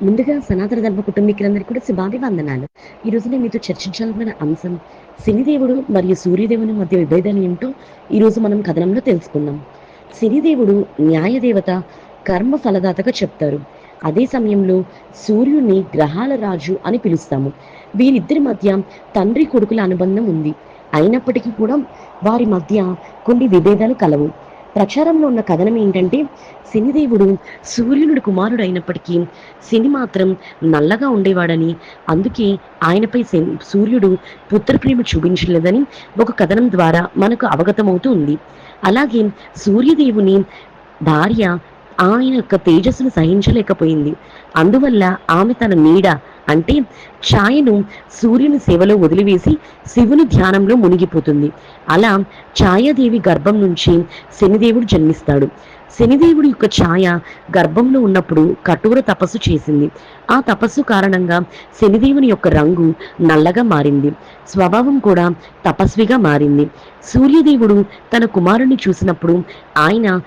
ముందుగా సనాతన ధర్మ కుటుంబీకులందరికీ కూడా శుభాభివందనాలు. ఈరోజు నేను మీతో చర్చించాలనుకున్న అంశం శనిదేవుడు మరియు సూర్యదేవుని మధ్య విభేదాలు ఏంటో ఈరోజు మనం కథనంలో తెలుసుకుందాం. శనిదేవుడు న్యాయదేవత, కర్మ ఫలదాతగా చెప్తారు. అదే సమయంలో సూర్యుడిని గ్రహాల రాజు అని పిలుస్తాము. వీరిద్దరి మధ్య తండ్రి కొడుకుల అనుబంధం ఉంది. అయినప్పటికీ కూడా వారి మధ్య కొన్ని విభేదాలు కలవు. ప్రచారంలో ఉన్న కథనం ఏంటంటే శనిదేవుడు సూర్యునుడి కుమారుడు అయినప్పటికీ శని మాత్రం నల్లగా ఉండేవాడని, అందుకే ఆయనపై సూర్యుడు పుత్రప్రేమ చూపించలేదని ఒక కథనం ద్వారా మనకు అవగతమవుతూ ఉంది. అలాగే సూర్యదేవుని భార్య ఆయన యొక్క తేజస్సును సహించలేకపోయింది. అందువల్ల ఆమె తన నీడ అంటే ఛాయను సూర్యుని సేవలో వదిలివేసి శివుని ధ్యానంలో మునిగిపోతుంది. అలా ఛాయాదేవి గర్భం నుంచి శనిదేవుడు జన్మిస్తాడు. శనిదేవుడి యొక్క ఛాయ గర్భంలో ఉన్నప్పుడు కఠోర తపస్సు చేసింది. ఆ తపస్సు కారణంగా శనిదేవుని యొక్క రంగు నల్లగా మారింది. స్వభావం కూడా తపస్విగా మారింది. సూర్యదేవుడు తన కుమారుణ్ణి చూసినప్పుడు ఆయన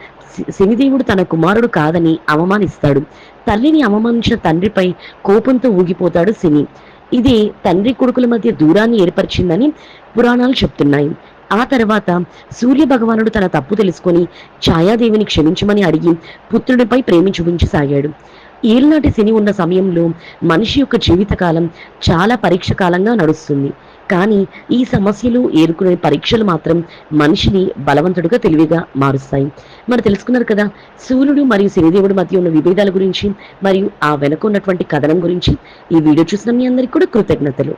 శనిదేవుడు తన కుమారుడు కాదని అవమానిస్తాడు. తల్లిని అవమానించిన తండ్రిపై కోపంతో ఊగిపోతాడు శని. ఇది తండ్రి కొడుకుల మధ్య దూరాన్ని ఏర్పరిచిందని పురాణాలు చెప్తున్నాయి. ఆ తర్వాత సూర్య భగవానుడు తన తప్పు తెలుసుకొని ఛాయాదేవిని క్షమించమని అడిగి పుత్రుడిపై ప్రేమ చూపించసాగాడు. ఏళ్ళనాటి శని ఉన్న సమయంలో మనిషి యొక్క జీవితకాలం చాలా పరీక్ష కాలంగా నడుస్తుంది. కానీ ఈ సమస్యలు ఎదుర్కొనే పరీక్షలు మాత్రం మనిషిని బలవంతుడుగా తెలివిగా మారుస్తాయి. మరి తెలుసుకున్నారు కదా సూర్యుడు మరియు శనిదేవుడి మధ్య ఉన్న విభేదాల గురించి మరియు ఆ వెనుక ఉన్నటువంటి కథనం గురించి. ఈ వీడియో చూసిన మీ అందరికీ కూడా కృతజ్ఞతలు.